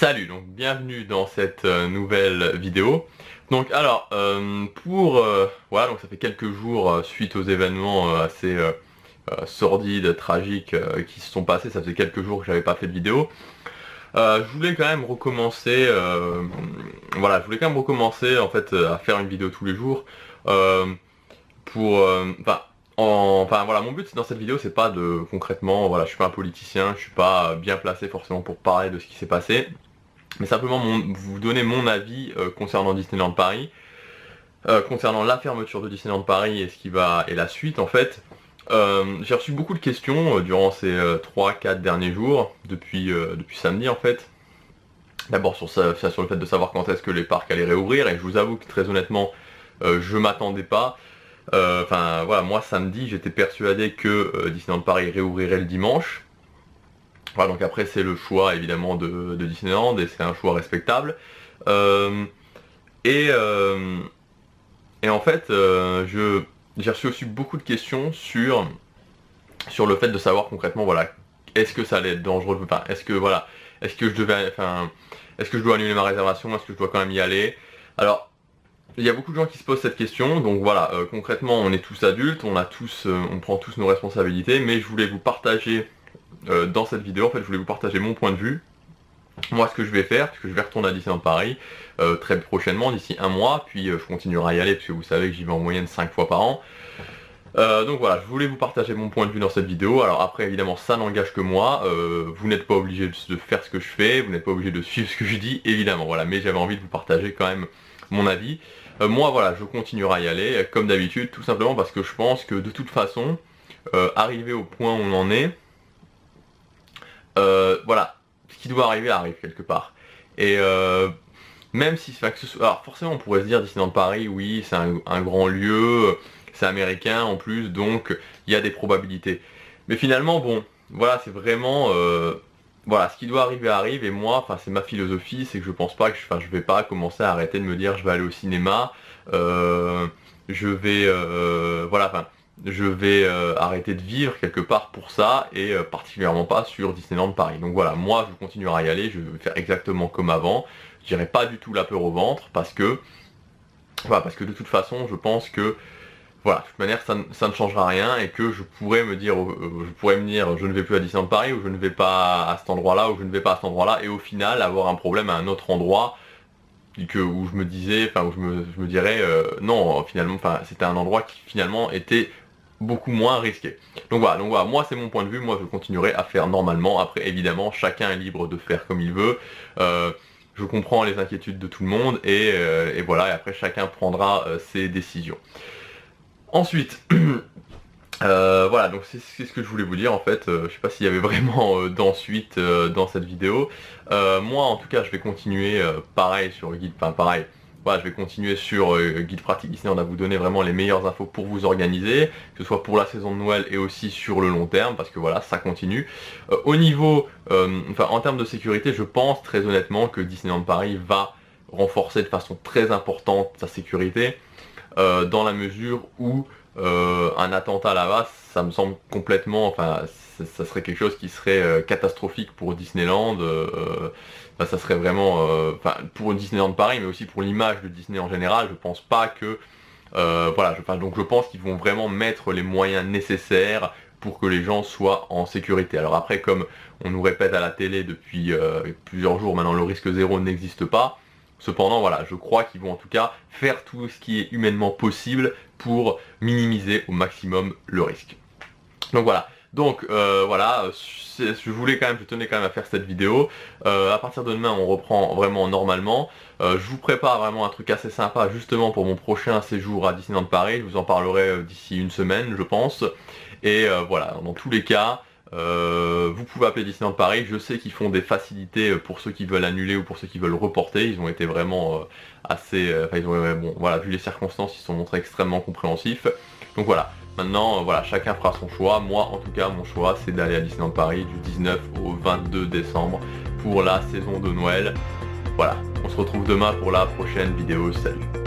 Salut, donc bienvenue dans cette nouvelle vidéo. Donc alors, voilà, donc ça fait quelques jours suite aux événements assez sordides, tragiques qui se sont passés. Ça faisait quelques jours que j'avais pas fait de vidéo. Je voulais quand même recommencer, voilà, je voulais quand même recommencer en fait à faire une vidéo tous les jours. euh, enfin voilà, mon but dans cette vidéo c'est pas de concrètement, voilà, je suis pas un politicien, je suis pas bien placé forcément pour parler de ce qui s'est passé, mais simplement vous donner mon avis concernant Disneyland Paris, concernant la fermeture de Disneyland Paris et ce qui va et la suite en fait. J'ai reçu beaucoup de questions durant ces 3-4 derniers jours, depuis samedi en fait. D'abord sur le fait de savoir quand est-ce que les parcs allaient réouvrir, et je vous avoue que très honnêtement, je m'attendais pas. Enfin voilà, moi samedi j'étais persuadé que Disneyland Paris réouvrirait le dimanche. Voilà, donc après c'est le choix évidemment de Disneyland et c'est un choix respectable. Euh, et, euh, et en fait, j'ai reçu aussi beaucoup de questions sur le fait de savoir concrètement, voilà, est-ce que ça allait être dangereux, enfin, est-ce que je devais, enfin, est-ce que je dois annuler ma réservation, est-ce que je dois quand même y aller? Alors, il y a beaucoup de gens qui se posent cette question, donc voilà, concrètement, on est tous adultes, on prend tous nos responsabilités, mais je voulais vous partager dans cette vidéo, en fait, je voulais vous partager mon point de vue. Moi, ce que je vais faire, parce que je vais retourner à Disneyland Paris très prochainement, d'ici un mois, puis je continuerai à y aller, parce que vous savez que j'y vais en moyenne 5 fois par an. Donc voilà, je voulais vous partager mon point de vue dans cette vidéo. Alors après, évidemment, ça n'engage que moi. Vous n'êtes pas obligé de faire ce que je fais, vous n'êtes pas obligé de suivre ce que je dis, évidemment. Voilà, mais j'avais envie de vous partager quand même mon avis. Moi, voilà, je continuerai à y aller, comme d'habitude, tout simplement parce que je pense que de toute façon, arrivé au point où on en est, voilà, ce qui doit arriver arrive quelque part. Et même si, enfin, que ce soit, alors forcément, on pourrait se dire Disneyland Paris, oui, c'est un grand lieu, c'est américain en plus, donc il y a des probabilités. Mais finalement, bon, voilà, c'est vraiment, voilà, ce qui doit arriver arrive. Et moi, enfin, c'est ma philosophie, c'est que je pense pas que, enfin, je vais pas commencer à arrêter de me dire, je vais aller au cinéma, je vais, voilà, enfin. Je vais arrêter de vivre quelque part pour ça, et particulièrement pas sur Disneyland Paris. Donc voilà, moi je continuerai à y aller, je vais faire exactement comme avant. Je n'irai pas du tout la peur au ventre parce que, voilà, parce que de toute façon je pense que, voilà, de toute manière ça ne changera rien, et que je pourrais me dire, je ne vais plus à Disneyland Paris, ou je ne vais pas à cet endroit-là, ou je ne vais pas à cet endroit-là, et au final avoir un problème à un autre endroit où je me disais, enfin où je me dirais non, finalement, enfin c'était un endroit qui finalement était beaucoup moins risqué. Donc voilà, moi c'est mon point de vue, moi je continuerai à faire normalement. Après évidemment chacun est libre de faire comme il veut. Je comprends les inquiétudes de tout le monde, et voilà, et après chacun prendra ses décisions. Ensuite, voilà, donc c'est ce que je voulais vous dire en fait. Je sais pas s'il y avait vraiment d'ensuite dans cette vidéo. Moi en tout cas je vais continuer pareil sur le guide, enfin pareil. Voilà, je vais continuer sur Guide Pratique Disneyland à vous donner vraiment les meilleures infos pour vous organiser, que ce soit pour la saison de Noël et aussi sur le long terme, parce que voilà, ça continue. Au niveau, enfin en termes de sécurité, je pense très honnêtement que Disneyland Paris va renforcer de façon très importante sa sécurité, dans la mesure où un attentat là-bas, ça me semble complètement, enfin ça serait quelque chose qui serait catastrophique pour Disneyland. Enfin, ça serait vraiment, enfin pour Disneyland Paris, mais aussi pour l'image de Disney en général. Je pense pas que, voilà, donc je pense qu'ils vont vraiment mettre les moyens nécessaires pour que les gens soient en sécurité. Alors après, comme on nous répète à la télé depuis plusieurs jours maintenant, le risque zéro n'existe pas. Cependant, voilà, je crois qu'ils vont en tout cas faire tout ce qui est humainement possible pour minimiser au maximum le risque. Donc voilà. Donc voilà, je tenais quand même à faire cette vidéo. À partir de demain, on reprend vraiment normalement. Je vous prépare vraiment un truc assez sympa justement pour mon prochain séjour à Disneyland Paris. Je vous en parlerai d'ici une semaine, je pense. Et voilà, dans tous les cas, vous pouvez appeler Disneyland Paris. Je sais qu'ils font des facilités pour ceux qui veulent annuler ou pour ceux qui veulent reporter. Ils ont été vraiment assez, enfin, bon, voilà, vu les circonstances, ils se sont montrés extrêmement compréhensifs. Donc voilà. Maintenant, voilà, chacun fera son choix. Moi, en tout cas, mon choix, c'est d'aller à Disneyland Paris du 19 au 22 décembre pour la saison de Noël. Voilà, on se retrouve demain pour la prochaine vidéo. Salut!